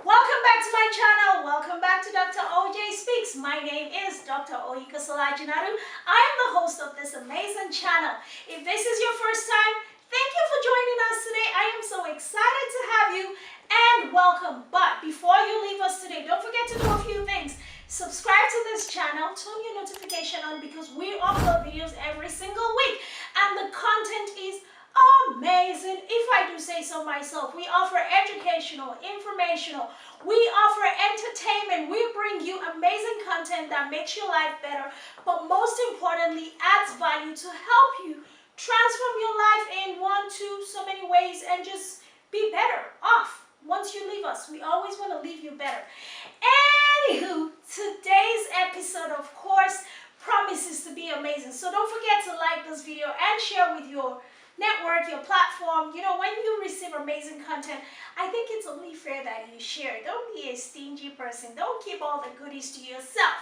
Welcome back to my channel. Welcome back to Dr. OJ Speaks. My name is Dr. Olakanlu. I am the host of this amazing channel. If this is your first time, thank you for joining us today. I am so excited to have you and welcome. But before you leave us today, don't forget to do a few things. Subscribe to this channel, turn your notification on because we upload videos every single week and the content is amazing. If I do say so myself, we offer educational, informational, we offer entertainment, we bring you amazing content that makes your life better, but most importantly adds value to help you transform your life in one, two, so many ways and just be better off. Once you leave us, we always want to leave you better. Anywho, today's episode, of course, promises to be amazing. So don't forget to like this video and share with your network, your platform. You know, when you receive amazing content, I think it's only fair that you share. Don't be a stingy person. Don't keep all the goodies to yourself.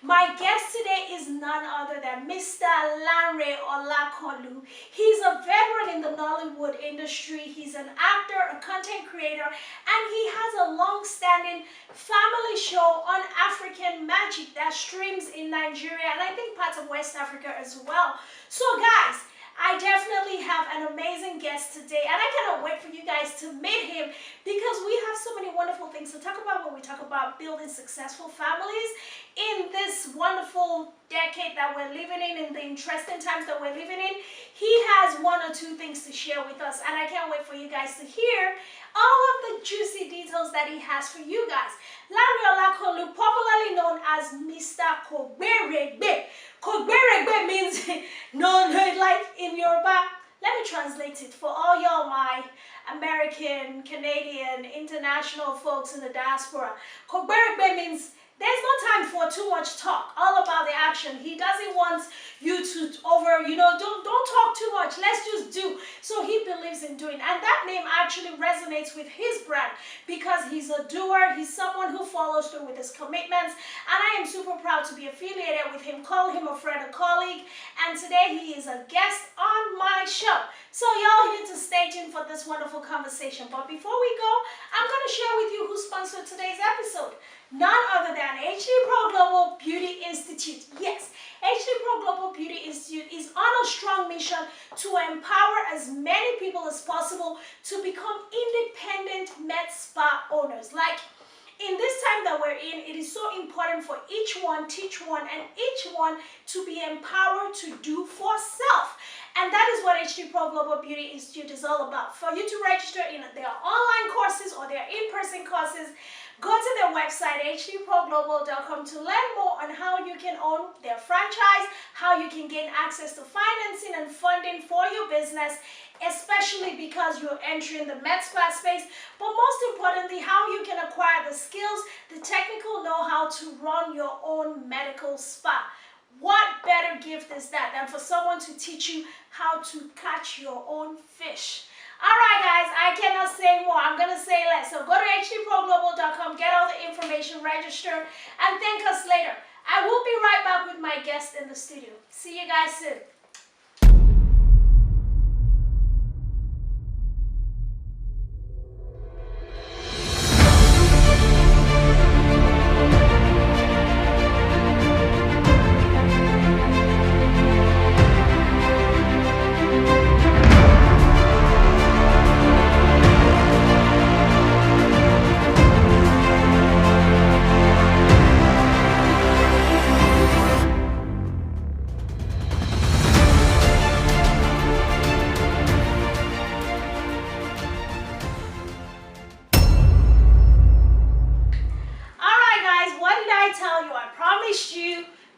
My guest today is none other than Mr. Olanrewaju Olakanlu. He's a veteran in the Nollywood industry. He's an actor, a content creator, and he has a long-standing family show on African magic that streams in Nigeria and I think parts of West Africa as well. So guys, I definitely have an amazing guest today and I cannot wait for you guys to meet him because we have so many wonderful things to talk about when we talk about building successful families in this wonderful decade that we're living in the interesting times that we're living in. He has one or two things to share with us and I can't wait for you guys to hear all of the juicy details that he has for you guys. Olanrewa Olakanlu, popularly known as Mr. Kogberegbe. Kogberegbe means no, like in Yoruba. Let me translate it for all y'all my American, Canadian, international folks in the diaspora. Kogberegbe means there's no time for too much talk, all about the action. He doesn't want you to don't talk too much, let's just do. So he believes in doing, and that name actually resonates with his brand because he's a doer, he's someone who follows through with his commitments, and I am super proud to be affiliated with him, call him a friend, a colleague, and today he is a guest on my show. So y'all need to stay tuned for this wonderful conversation. But before we go, I'm going to share with you who sponsored today's episode. None other than HD Pro Global Beauty Institute. Yes, HD Pro Global Beauty Institute is on a strong mission to empower as many people as possible to become independent med spa owners. Like, in this time that we're in, it is so important for each one, teach one, and each one to be empowered to do for self. And that is what HD Pro Global Beauty Institute is all about. For you to register in their online courses or their in-person courses, go to their website, hdproglobal.com, to learn more on how you can own their franchise, how you can gain access to financing and funding for your business, especially because you're entering the med spa space, but most importantly, how you can acquire the skills, the technical know-how to run your own medical spa. What better gift is that than for someone to teach you how to catch your own fish? Alright guys, I cannot say more, I'm going to say less. So go to hdproglobal.com, get all the information, register, and thank us later. I will be right back with my guest in the studio. See you guys soon.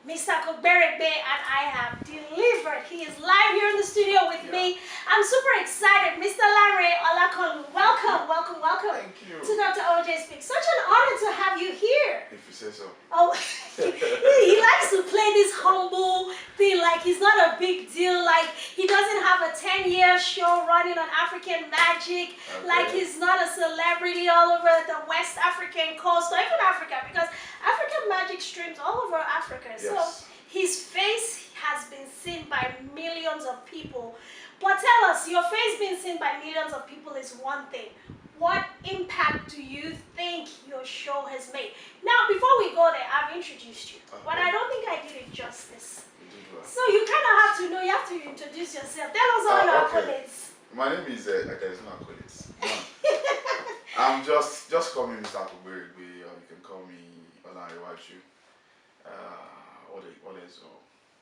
Mr. Kogberegbe and I have delivered. He is live here in the studio with me. I'm super excited. Mr. Olanrewaju Olakanlu, welcome, welcome, welcome. Thank you. To Dr. OJ Speaks. Such an honor to have you here. If you say so. Oh, he likes to play this humble thing, like he's not a big deal, like he doesn't have a 10-year show running on African magic, like he's not a celebrity all over the West African coast or even Africa, because African magic streams all over Africa. Yes. So his face has been seen by millions of people. But tell us, your face being seen by millions of people is one thing. What impact do you think your show has made. Now, before we go there, I've introduced you, but I don't think I did it justice. So you kind of have to know, you have to introduce yourself. Tell us all your accolades. My name is, there is no accolades. I'm just call me Mr Kogberegbe, or you can call me Olanrewaju. What is,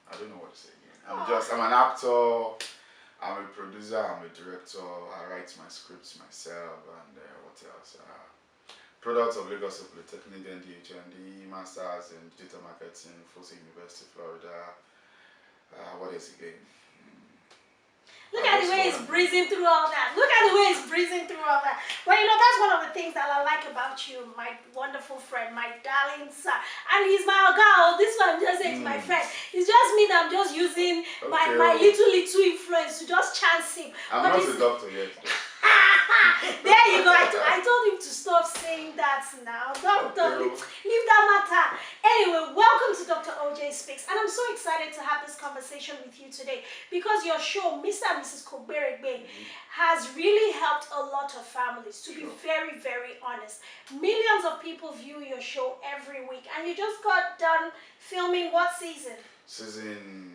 I don't know what to say again. I'm an actor, I'm a producer, I'm a director, I write my scripts myself, and what else? Product of Lagos Polytechnic, DHND, Masters in Digital Marketing, Folsom University, Florida. What is it again? Look at the way he's breezing through all that. Look at the way he's breezing through all that. Well, you know, that's one of the things that I like about you, my wonderful friend, my darling son. And he's my girl. This one just says my friend. It's just me that I'm just using my little influence to just chance him. I'm not a doctor yet. There you go. I told him to stop saying that now. Doctor, leave that matter. Anyway, welcome to Dr. OJ Speaks. And I'm so excited to have this conversation with you today because your show, Mr. and Mrs. Kogberegbe, has really helped a lot of families, to be very, very honest. Millions of people view your show every week. And you just got done filming what season? Season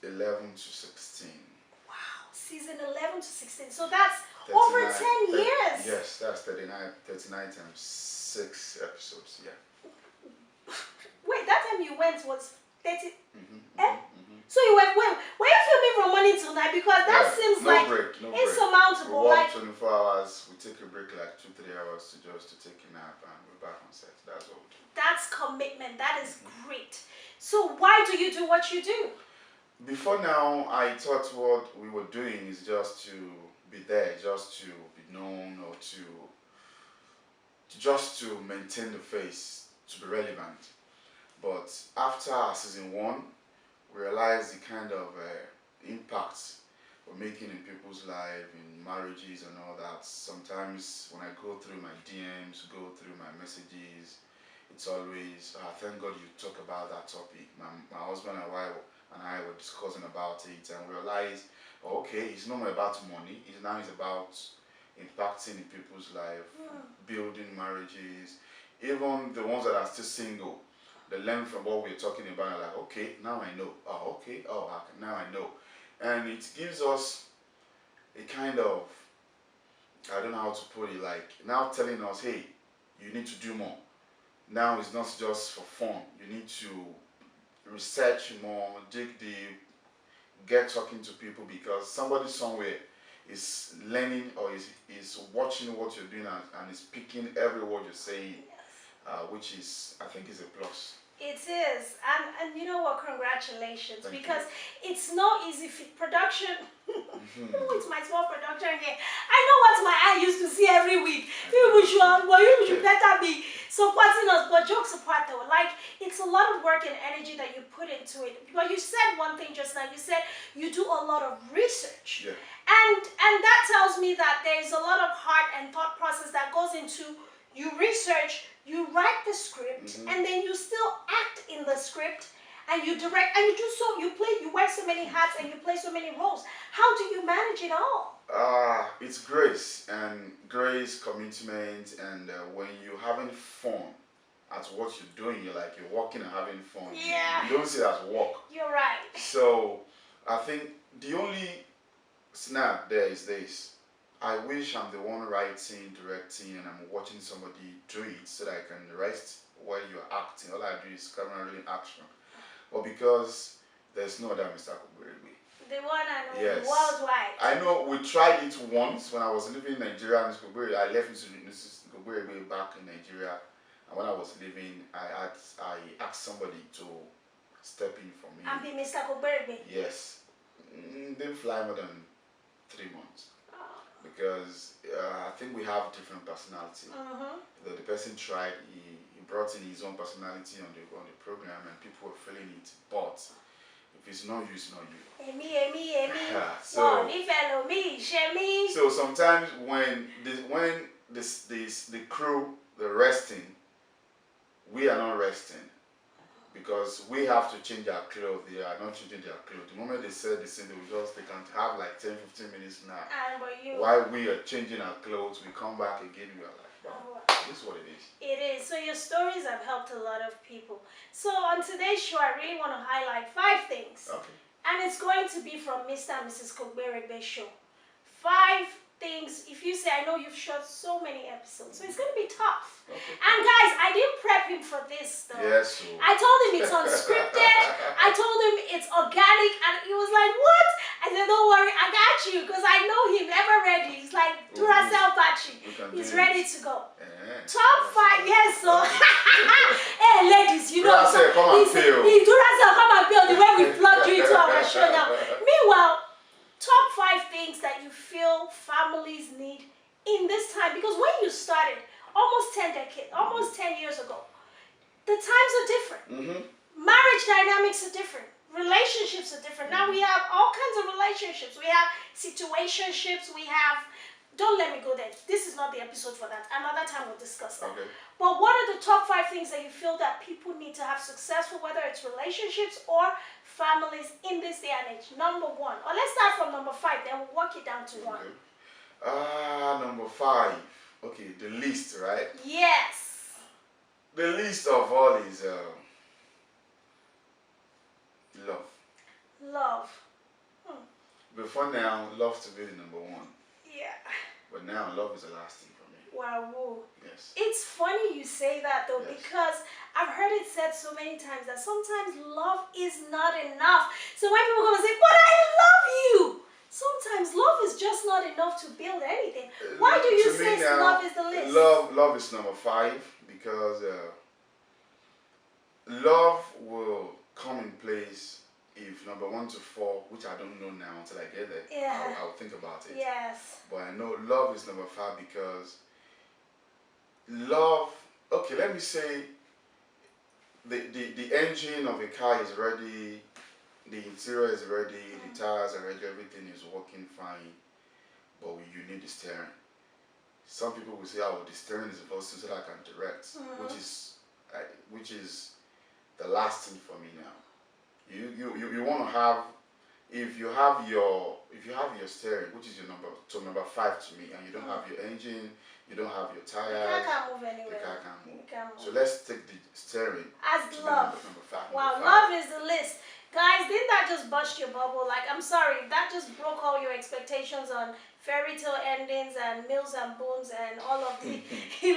11 to 16. Season 11 to 16. So that's over 10 years. Yes, that's 39 times 6 episodes. Yeah. Wait, that time you went was 30. So you were you filming from morning till night? Because that seems like insurmountable. We work 24 hours. We take a break like 2-3 hours to take a nap, and we're back on set. That's all we do. That's commitment. That is great. So why do you do what you do? Before now, I thought what we were doing is just to be there, just to be known, or just to maintain the face, to be relevant. But after season 1, we realized the kind of impact we're making in people's lives, in marriages and all that. Sometimes when I go through my DMs, go through my messages, it's always, thank God you talk about that topic. My husband and I were discussing about it and realized, okay, it's not more about money, it's about impacting in people's life, building marriages, even the ones that are still single. They learn from what we're talking about and like, okay, now I know. Oh, okay, now I know. And it gives us a kind of, I don't know how to put it, like now telling us, hey, you need to do more. Now it's not just for fun. You need to research more, dig deep, get talking to people, because somebody somewhere is learning or is watching what you're doing and is picking every word you're saying, which is, I think, is a plus. It is, and you know what? Congratulations, because it's no easy production. It's my small production here. I know what my eye used to see every week. You should better be supporting us. But jokes apart, though, like it's a lot of work and energy that you put into it. But you said one thing just now. You said you do a lot of research, and that tells me that there is a lot of heart and thought process that goes into. You research, you write the script, and then you still act in the script, and you direct, and you do so, you wear so many hats, and you play so many roles. How do you manage it all? It's grace, commitment, and when you're having fun at what you're doing, you're working and having fun. Yeah. You don't see it as work. You're right. So, I think the only snap there is this. I wish I'm the one writing, directing, and I'm watching somebody do it so that I can rest while you're acting. All I do is camera rolling action. But because there's no other Mr. Kogberegbe. The one and only, worldwide. I know we tried it once when I was living in Nigeria. Mr. Kogberegbe, I left Mr. Kogberegbe back in Nigeria. And when I was leaving, I asked somebody to step in for me. And be Mr. Kogberegbe? Yes. Didn't fly more than 3 months. Because I think we have different personality. The person tried, he brought in his own personality on the program, and people were feeling it. But if it's not you, it's not you. So sometimes when the crew, they're resting, we are not resting, because we have to change our clothes. They are not changing their clothes. The moment they say the same, they can have like 10-15 minutes now. And but you, while we are changing our clothes, we come back again, we are like, wow, this is what it is. It is. So your stories have helped a lot of people. So on today's show, I really want to highlight 5 things. Okay. And it's going to be from Mr. and Mrs. Kogberegbe show. 5 things. If you say, I know you've shot so many episodes, so it's going to be tough. Okay. And guys, I didn't prep him for this though. Yes. I told him it's unscripted. I told him it's organic, and he was like, what? I said, don't worry, I got you, because I know him ever ready. He's like Duracell battery. He's ready to go. Top 5, yes, so hey ladies, you know, he Duracell come and feel the way we plug you into our show now. Meanwhile, top 5 things that you feel families need in this time, because when you started almost 10 years ago, the times are different. Marriage dynamics are different. Relationships are different. Now we have all kinds of relationships. We have situationships. We have, don't let me go there. This is not the episode for that. Another time we'll discuss that. Okay. But what are the top 5 things that you feel that people need to have successful, whether it's relationships or families in this day and age? Number 1. Or let's start from number 5, then we'll work it down to 1. Okay. Number 5. Okay, the least, right? Yes. The least of all is love. Love. Before now, love to be the number 1. Yeah. But now, love is the last thing for me. Wow. Yes. It's funny you say that though, Yes. because I've heard it said so many times that sometimes love is not enough. So when people come and say, but I love you, sometimes love is just not enough to build anything. Why do you say love is the list? Love is number 5 because love will come in place if number 1 to 4, which I don't know now until I get there. Yeah. I'll think about it. Yes. But I know love is number 5 because love, okay, let me say the engine of a car is ready, the interior is ready, the tires are ready, everything is working fine, but you need the steering. Some people will say, oh, the steering is the first thing so that I can direct, which is the last thing for me now. You want to have, if you have your steering, which is your number 5 to me, and you don't have your engine, you don't have your tires, The car can't move anywhere. the car can't move. Can't move. So let's take the steering as to love. number 5. Wow, love is the list. Guys, didn't that just bust your bubble? Like, I'm sorry, that just broke all your expectations on fairy tale endings and Mills and Bones and all of the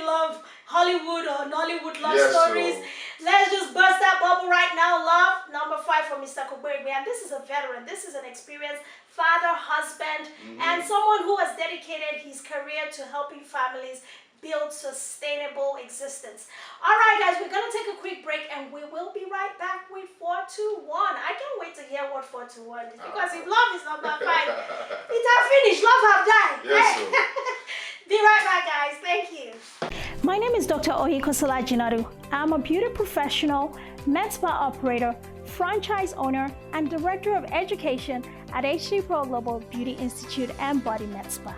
love Hollywood or Nollywood love stories. So let's just burst that bubble right now. Love, number 5 for Mr. Kogberegbe. And this is a veteran. This is an experienced father, husband, and someone who has dedicated his career to helping families build sustainable existence. All right, guys, we're going to take a quick break and we will be right back with 421. I can't wait to hear what 421 is, because if love is number 5, it has finished. Love have died. Yes, Be right back, guys. Thank you. My name is Dr. Oyikosola Jinaru. I'm a beauty professional, med spa operator, franchise owner, and director of education at H3 Pro Global Beauty Institute and Body Med Spa.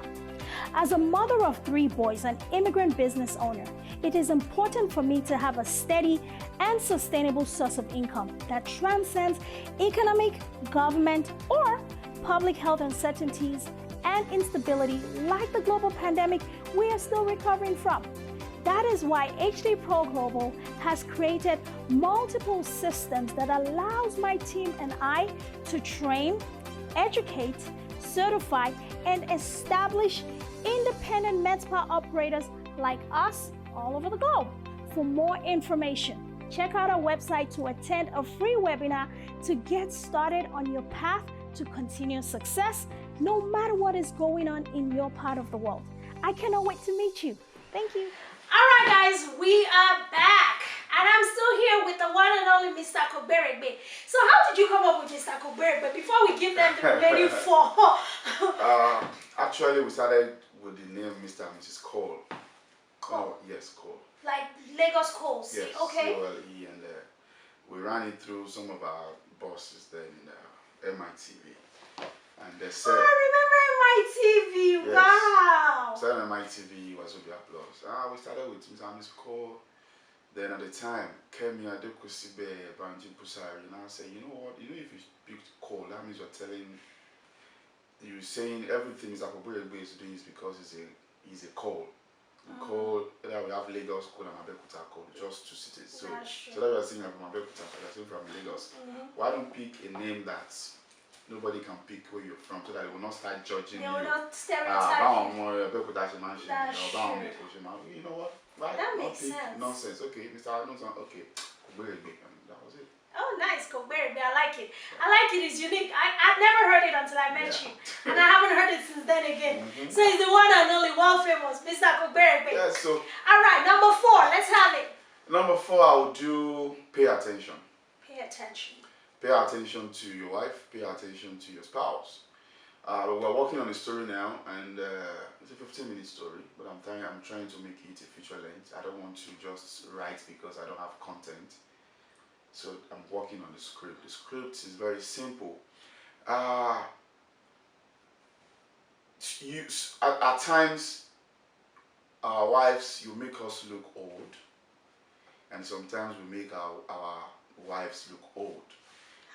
As a mother of 3 boys and immigrant business owner, it is important for me to have a steady and sustainable source of income that transcends economic, government, or public health uncertainties and instability like the global pandemic we are still recovering from. That is why H3 Pro Global has created multiple systems that allows my team and I to train, educate, certify, and establish independent med spa operators like us all over the globe. For more information, check out our website to attend a free webinar to get started on your path to continuous success, no matter what is going on in your part of the world. I cannot wait to meet you. Thank you. All right, guys, we are back. And I'm still here with the one and only Mr. Kogberegbe. So how did you come up with Mr. Kogberegbe before we give them the remaining 4? Actually, we started with the name Mr. and Mrs. Cole. Cole? Oh, yes, Cole. Like Lagos Cole, yes, okay? C-O-L-E, and we ran it through some of our bosses then in MITV. And they said... Oh, I remember MITV, yes, wow! started MITV was with the applause. We started with Mr. and Mrs. Cole. Then at the time, Kemi Adekusibe Banji Pusari, and I say, you know what? You know, if you speak call, that means you're saying everything Mr Kogberegbe is doing is because he's a call. Call that we have Lagos call and Abeokuta call just to sit it. So that we are saying from Abeokuta, we are saying from Lagos. Why don't pick a name that nobody can pick where you're from so that they will not start judging you? They will not stereotype you. That's true. You know what? Why that not makes pick sense. nonsense? Okay, Mr. Nonsense, okay, Kogberegbe, and that was it. Oh, nice, Kogberegbe. I like it. I like it. It's unique. I've never heard it until I met you. And I haven't heard it since then again. So he's the one and only world famous, Mr. Kogberegbe. Yeah, so. Alright, number 4. Let's have it. Number 4, I will do pay attention. Pay attention. Pay attention to your wife. Pay attention to your spouse. We're working on a story now, and it's a 15-minute story, but I'm trying to make it a feature length. I don't want to just write because I don't have content. So I'm working on the script. The script is very simple. At times, our wives, you make us look old, and sometimes we make our wives look old.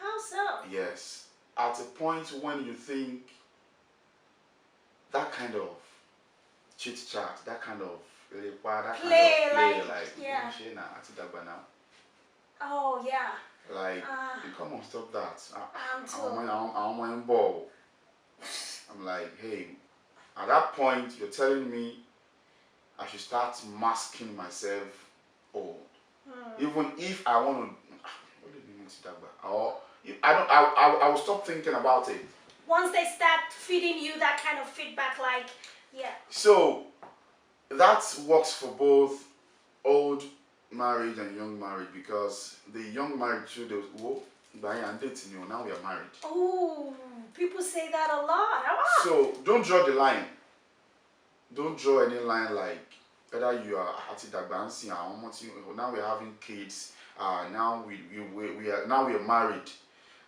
How so? Yes. At a point when you think that kind of chit chat, that kind of play, like yeah. Oh yeah. Like, come on, stop that. I'm like, hey, at that point you're telling me I should start masking myself old. Even if I want to, what do you mean to that? Or I will stop thinking about it. Once they start feeding you that kind of feedback, like, yeah. So that works for both old married and young married, because the young married too, now we are married. Oh, people say that a lot. So don't draw the line. Don't draw any line like whether you are now we're having kids, now we are married.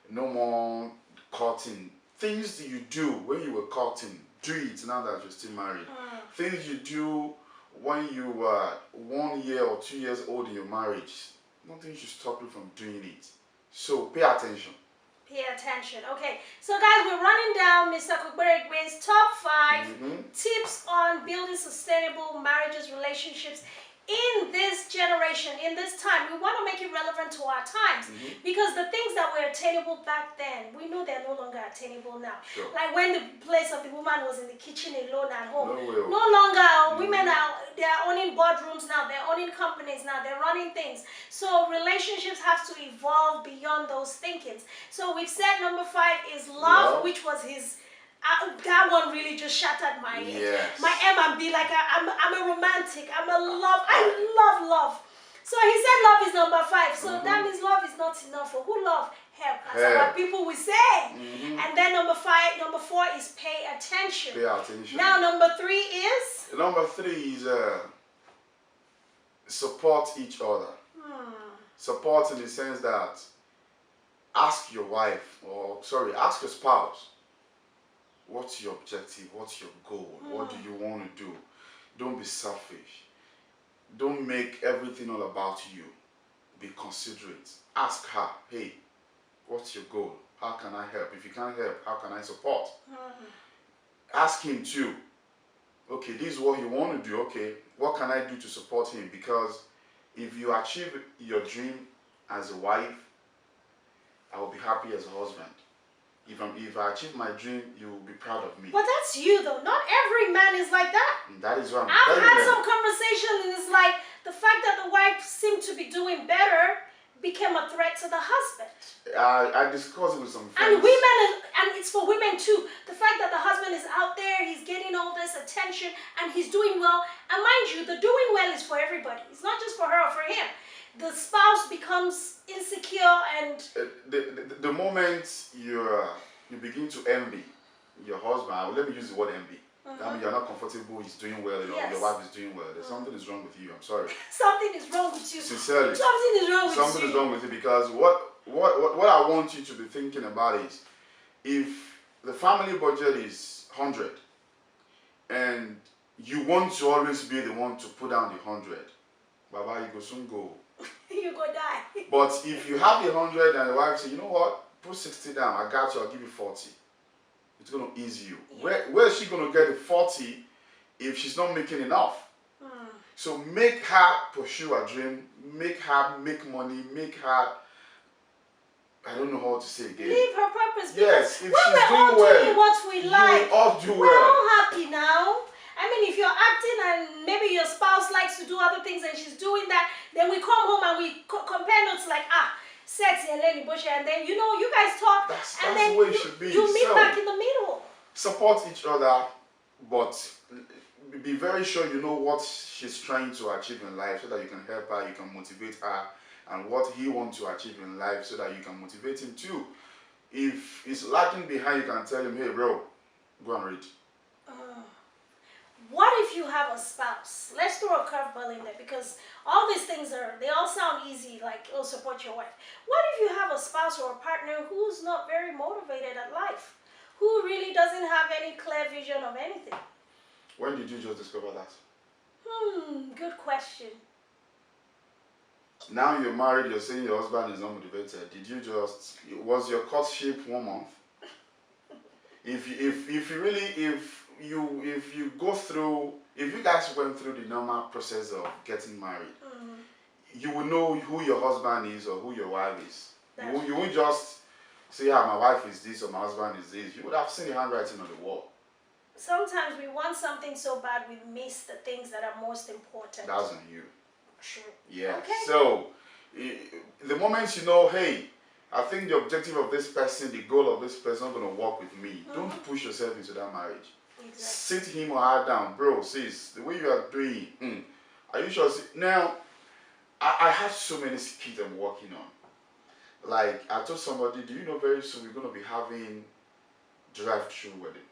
No more courting. Things that you do when you were courting, do it now that you're still married. Things you do when you were 1 year or 2 years old in your marriage, nothing should stop you from doing it. So pay attention. Pay attention. Okay, so guys, we're running down Mr. Kogberegbe's top 5 tips on building sustainable marriages, relationships in this generation, in this time. We want to make it relevant to our times, because the things that were attainable back then, we know they're no longer attainable now. Sure. Like when the place of the woman was in the kitchen alone at home. No longer. Women they're owning boardrooms now, they're owning companies now, they're running things. So relationships have to evolve beyond those thinkings. So we've said number 5 is love, which was his. That one really just shattered my M&B. Like I'm a romantic. I love. So he said love is number 5. So that means love is not enough. For who love? Help. As our people will say. And then number 4 is pay attention. Pay attention. Now number 3 is? Number 3 is support each other. Support in the sense that ask your spouse, what's your objective? What's your goal? What do you want to do? Don't be selfish. Don't make everything all about you. Be considerate. Ask her, hey, what's your goal? How can I help? If you can't help, how can I support? Ask him too. Okay, this is what you want to do. Okay, what can I do to support him? Because if you achieve your dream as a wife, I will be happy as a husband. If I achieve my dream, you will be proud of me. But that's you though. Not every man is like that. That is what I've had some conversations, and it's like the fact that the wife seemed to be doing better became a threat to the husband. I discussed it with some friends. And women, and it's for women too. The fact that the husband is out there, he's getting all this attention, and he's doing well. And mind you, the doing well is for everybody. It's not just for her or for him. The spouse becomes insecure, and the moment you begin to envy your husband, let me use the word envy. That means you're not comfortable, he's doing well, your wife is doing well. There's something is wrong with you. I'm sorry. Something is wrong with you. Sincerely. Something is wrong with you. Something is wrong with you, because what I want you to be thinking about is, if the family budget is 100 and you want to always be the one to put down the 100, Baba, you go soon go. You go die. But if you have 100 and the wife say, you know what, put 60 down, I got you, I'll give you 40. It's going to ease you. Yeah. Where is she going to get the 40 if she's not making enough? Hmm. So make her pursue her dream, make her make money, make her, I don't know how to say again. Live her purpose. Yes, if when she's we're all doing well, doing what we like, you will all do we're well. all happy now. I mean, if you're acting and maybe your spouse likes to do other things and she's doing that, then we come home and we compare notes like, sexy and Lenny Bush, and then, you know, you guys talk, That's and then the way it should be. you meet So, back in the middle. support each other, but be very sure you know what she's trying to achieve in life so that you can help her, you can motivate her, and what he wants to achieve in life so that you can motivate him too. If he's lagging behind, you can tell him, hey bro, go and read. What if you have a spouse? Let's throw a curveball in there, because all these things they all sound easy, like, oh, support your wife. What if you have a spouse or a partner who's not very motivated at life, who really doesn't have any clear vision of anything? When did you just discover that? Good question. Now you're married, you're saying your husband is not motivated. Did you just, was your courtship 1 month? If you go through, if you guys went through the normal process of getting married, you will know who your husband is or who your wife is. You won't just say, my wife is this or my husband is this. You would have seen the handwriting on the wall. Sometimes we want something so bad we miss the things that are most important. That's on you. True. Yeah. Okay. So, the moment you know, hey, I think the objective of this person, the goal of this person is not going to work with me. Don't push yourself into that marriage. Exactly. Sit him or her down. Bro, sis, the way you are doing, are you sure? Now, I have so many skills I'm working on. Like, I told somebody, do you know very soon we're going to be having drive-through wedding?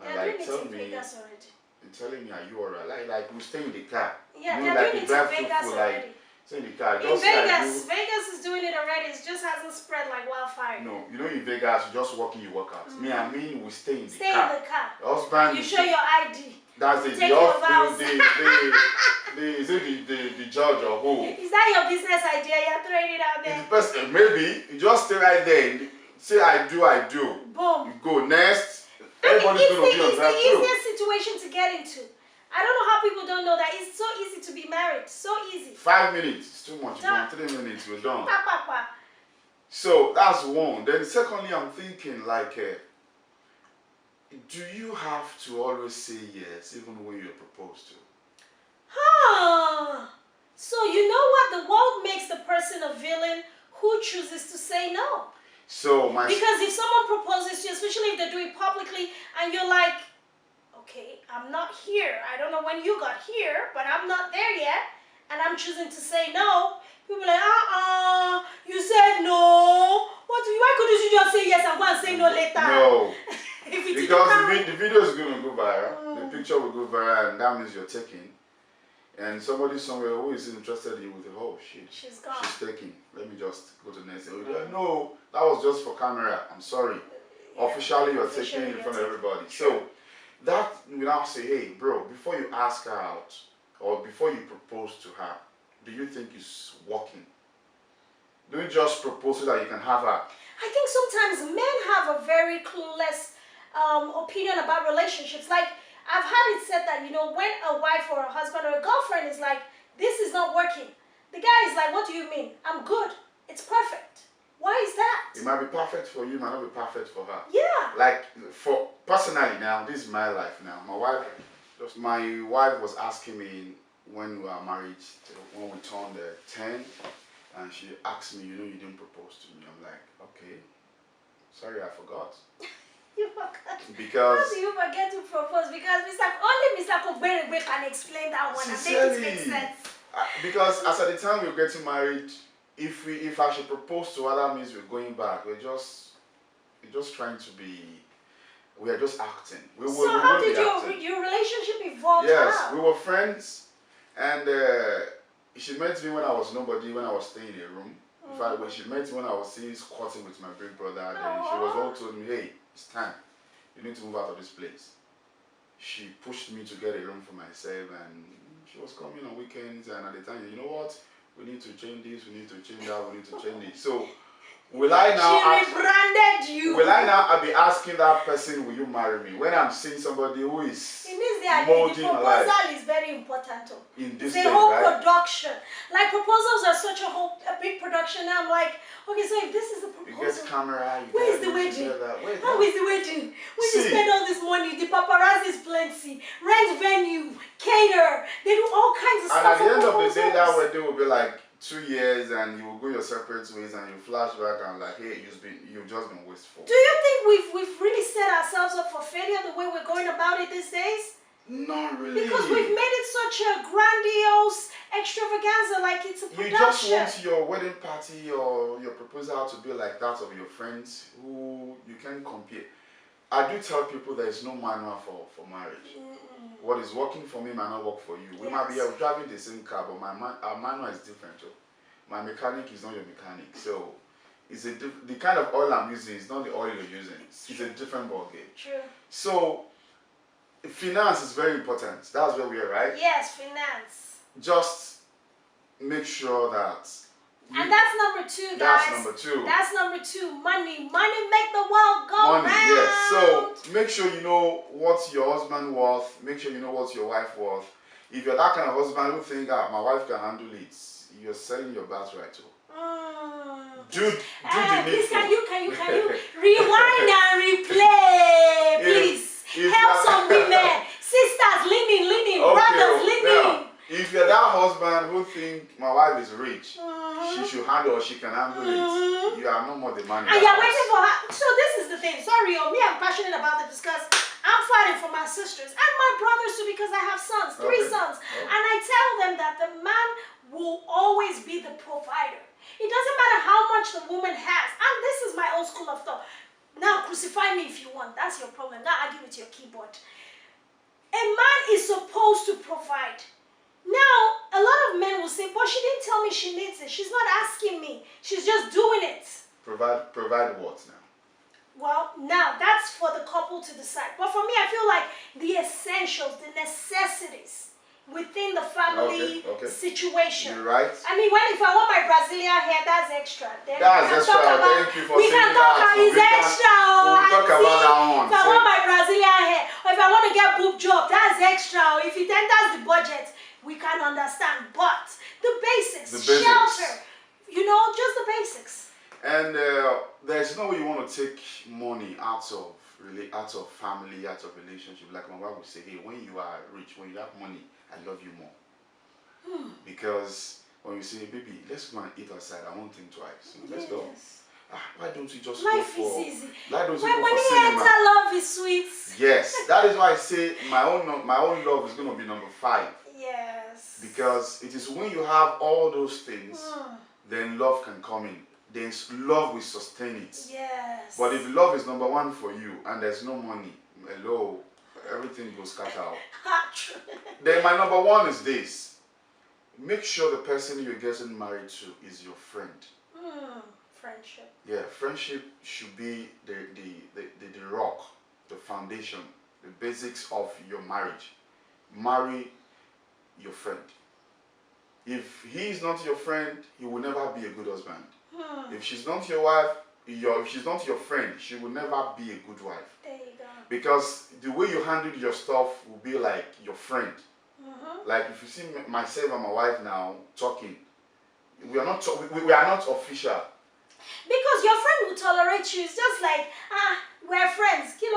They're doing it in Vegas already. They're telling me, are you alright? Like we stay in the car. Yeah, you know, they're like doing it in Vegas already. Stay in the car. In Just Vegas, Vegas is doing it already. It just hasn't spread like wildfire. No, you know in Vegas, you just walk in, you walk out. Me and me, we stay in the car. Stay in the car. The husband. You show your ID. That's it. Take your vows. Is it the judge or who? Is that your business idea? You're throwing it out there. The person, maybe you just stay right there and say I do. Boom. You go next. I mean, Everybody's gonna be on that it's the easiest situation to get into. I don't know how people don't know that. It's so easy to be married. So easy. 5 minutes. It's too much. 3 minutes. We're done. Pa, pa, pa. So that's one. Then secondly, I'm thinking like, do you have to always say yes even when you're proposed to? So you know what? The world makes the person a villain who chooses to say no. So because if someone proposes to you, especially if they do it publicly, and you're like, okay, I'm not here. I don't know when you got here, but I'm not there yet, and I'm choosing to say no. People are like, you said no. Why couldn't you just say yes and go and say no later? No. Because the video is going to go viral. The picture will go viral, and that means you're taking. And somebody somewhere who is interested in you with she's gone. She's taking. Let me just go to the next. No, that was just for camera. I'm sorry. Yeah. Officially, you're taking in front of everybody. So that will now say, hey, bro, before you ask her out or before you propose to her, do you think it's working? Don't you just propose so that you can have her? I think sometimes men have a very clueless opinion about relationships. Like, I've had it said that, you know, when a wife or a husband or a girlfriend is like, this is not working, the guy is like, what do you mean? I'm good. It's perfect. Why is that? It might be perfect for you, it might not be perfect for her. Yeah. Like, for personally now, this is my life now. My wife was asking me when we were married, when we turned 10, and she asked me, you know, you didn't propose to me. I'm like, okay, sorry, I forgot. You forgot. Because how do you forget to propose? Because only Mr Kogberegbe can explain that one and make it make sense. Because as at the time we were getting married, if I should propose to her, that means we're going back. We're just trying to be. We are just acting. So how did your relationship evolve? Yes, we were friends, and she met me when I was nobody. When I was staying in a room. In fact, when she met me when I was squatting with my big brother, then she was all told me, hey, it's time. You need to move out of this place. She pushed me to get a room for myself, and She was coming on weekends, and at the time, you know what? We need to change this, we need to change that, we need to change it. So, will I now She rebranded you. will I now be asking that person, will you marry me? When I'm seeing somebody who is It means the molding life proposal is very important too. in this It's day, a whole right? production. Like proposals are such a big production. And I'm like, okay, so if this is the You proposal, get camera, you where is get the this, you wedding? get that. Wait, How is the wedding? When you See. spend all this money, the paparazzi is plenty, rent venue, cater, they do all kinds of and stuff. at the end of the proposals. day, that wedding will be like 2 years, and you will go your separate ways, and you flash back and like, hey, you've just been wasteful. Do you think we've really set ourselves up for failure the way we're going about it these days? Not really. Because we've made it such a grandiose extravaganza, like it's a production. You just want your wedding party or your proposal to be like that of your friends who you can compare. I do tell people there is no manual for marriage. What is working for me might not work for you. We might be driving the same car, but our manual is different too. My mechanic is not your mechanic. So it's the kind of oil I'm using is not the oil you're using. It's a different ballgame. True. So finance is very important. That's where we are, right? Yes, finance. Just make sure that. And that's number 2, guys. That's number 2. That's number 2. Money. Money make the world go Money, round. yes. So make sure you know what your husband worth. Make sure you know what your wife worth. If you're that kind of husband who think, my wife can handle it, you're selling your birthright too. Do the please, needful. can you rewind and replay, please? Help some women, sisters, leaning, brothers, leaning. If you're that husband who think my wife is rich, she should handle or she can handle it, you are no more the man. And you're waiting for her. So this is the thing. Sorry, me, I'm passionate about it because I'm fighting for my sisters and my brothers too because I have sons, 3 sons. And I tell them that the man will always be the provider. It doesn't matter how much the woman has. And this is my old school of thought. Now crucify me if you want. That's your problem. Now argue with your keyboard. A man is supposed to provide. Now, a lot of men will say, but she didn't tell me she needs it. She's not asking me. She's just doing it. Provide what now? Well, now that's for the couple to decide. But for me, I feel like the essentials, the necessities within the family situation. You're right. I mean, if I want my Brazilian hair, that's extra. Then that's extra. Thank you for saying that. We can talk about it's extra. We'll talk about that one. If I want my Brazilian hair, or if I want to get boob job, that's extra. Or if it enters the budget, we can understand. But the basics, shelter, just the basics. And there's no way you want to take money out of family, out of relationship. Like my wife would say, hey, when you are rich, when you have money, I love you more. Because when you say, baby, let's go and eat outside, I won't think twice. Let's go. Why don't you just Life go for? is easy. Why don't you when go for you cinema? enter, love is sweet. Yes, that is why I say my own love is going to be number 5. Yes. Because it is when you have all those things, then love can come in. Then love will sustain it. Yes. But if love is number 1 for you and there's no money, hello, everything goes cut out. Then my number 1 is this. Make sure the person you're getting married to is your friend. Friendship. Yeah, friendship should be the rock, the foundation, the basics of your marriage. Marry your friend. If he is not your friend, he will never be a good husband. If she's not your wife, if she's not your friend, she will never be a good wife. There you go. Because the way you handle your stuff will be like your friend. Like if you see myself and my wife now talking, we are not official. Because your friend will tolerate you. It's just like, we're friends. You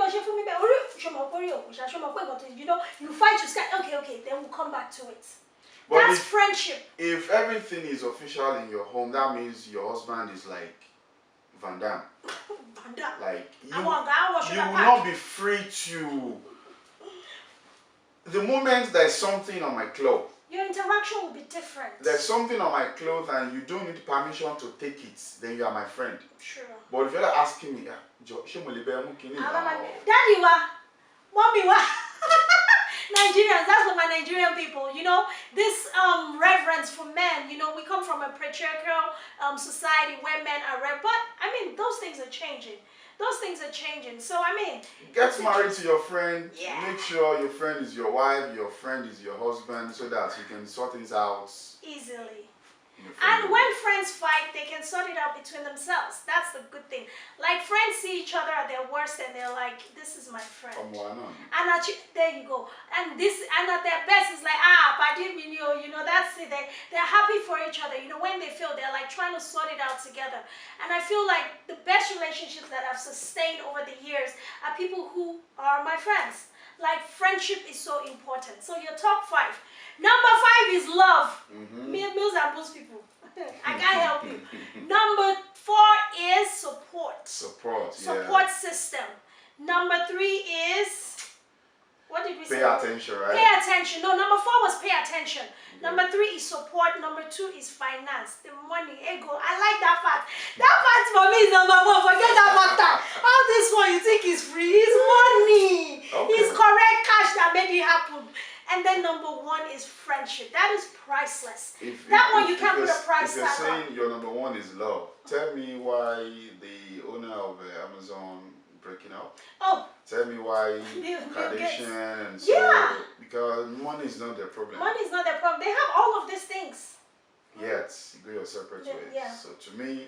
fight, you sky. Okay, then we'll come back to it. But that's friendship. If everything is official in your home, that means your husband is like Van Damme. Van Damme. Like you will not be free to. The moment there's something on my clothes, your interaction will be different. There's something on my clothes and you don't need permission to take it, then you are my friend. Sure. But if you're asking me, Daddy Mommy Nigerians, that's what my Nigerian people, this reverence for men, we come from a patriarchal society where men are but I mean, those things are changing. those things are changing. So I mean, Get married to your friend. Yeah. Make sure your friend is your wife, your friend is your husband, so that you can sort things out easily. in a And friendly when way. friends fight, they can sort it out between themselves. That's the good thing. Like friends see each other at their worst and they're like, this is my friend. And there you go. And at their best is like, but I didn't that's it. They're happy for each other. When they feel they're like trying to sort it out together. And I feel like the best relationships that I've sustained over the years are people who are my friends. Like friendship is so important. So your top 5. Number 5 is love. Meals and most people. I can't help you. Number 4 is support. Support system. Number 3 is, what did we say? Pay attention, right? Pay attention. No, number 4 was pay attention. Number 3 is support. Number 2 is finance. The money, ego. I like that part. That part for me is number 1. Forget that matter. All this one you think is free. It's money. It's correct cash that made it happen. And then number 1 is friendship. That is priceless. You can't put a price tag on. If you're saying your number 1 is love, tell me why the owner of Amazon breaking up. Tell me why Kardashian and so, because money is not their problem. Money is not their problem. They have all of these things. Yet, you go your separate ways. Yeah. So to me,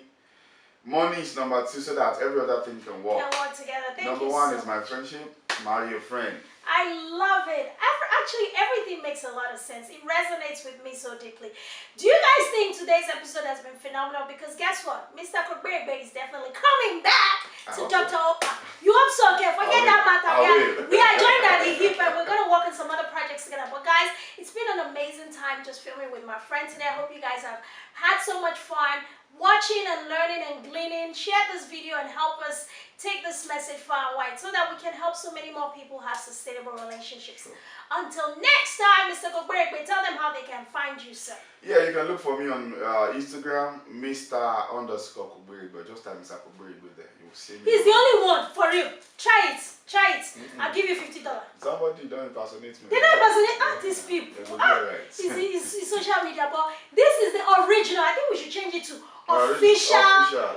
money is number 2 so that every other thing can work. Together. Number 1 is my friendship. Marry your friend. I love it. Actually, everything makes a lot of sense. It resonates with me so deeply. Do you guys think today's episode has been phenomenal? Because guess what? Mr. Kogberegbe is definitely coming back to Dr. Oka. You hope so, okay? Forget that matter. We are joined at the hip and we're going to work on some other projects together. But guys, it's been an amazing time just filming with my friend today. I hope you guys have had so much fun watching and learning and gleaning. Share this video and help us take this message far and wide so that we can help so many more people have sustainable relationships. Until next time, Mr. Kogberegbe, tell them how they can find you, sir. Yeah, you can look for me on Instagram, Mr_Kogberegbe. Just type Mr. Kogberegbe there. You will see me. He's the only one, for real. Try it. I'll give you $50. Somebody don't impersonate me. They don't impersonate these people. It's social media, but this is the original. I think we should change it to official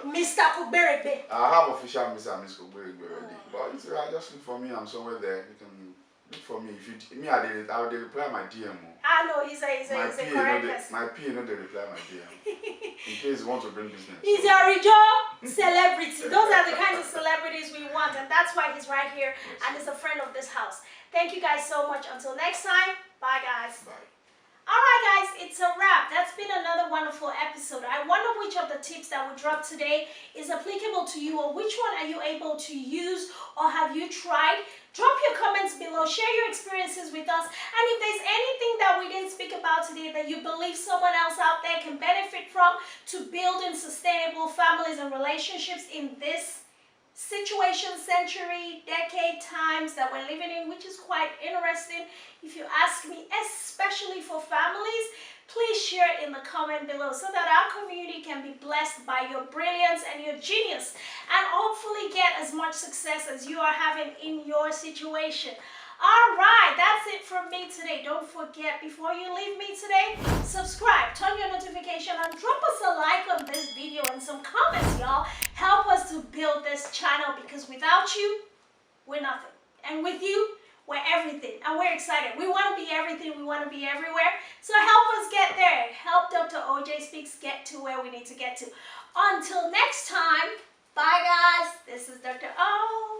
Mr. Kogberegbe. I have official Mr. and Miss Kogberegbe already. But just look for me. I'm somewhere there. You can look for me. If you I will reply my DM. I know he's a correct person. My PA know they reply my DM. In case you want to bring business. He's a original celebrity. Those are the kinds of celebrities we want, and that's why he's right here and is a friend of this house. Thank you guys so much. Until next time, bye guys. Bye. Alright guys, it's a wrap. That's been another wonderful episode. I wonder which of the tips that we dropped today is applicable to you, or which one are you able to use or have you tried? Drop your comments below, share your experiences with us, and if there's anything that we didn't speak about today that you believe someone else out there can benefit from to building sustainable families and relationships in this situation, century, decade times that we're living in, which is quite interesting, if you ask me, especially for families, please share in the comment below so that our community can be blessed by your brilliance and your genius and hopefully get as much success as you are having in your situation. Alright, that's it from me today. Don't forget, before you leave me today, subscribe, turn your notification on, drop us a like on this video and some comments, y'all. Help us to build this channel, because without you, we're nothing. And with you, we're everything. And we're excited. We want to be everything. We want to be everywhere. So help us get there. Help Dr. OJ Speaks get to where we need to get to. Until next time, bye guys. This is Dr. O.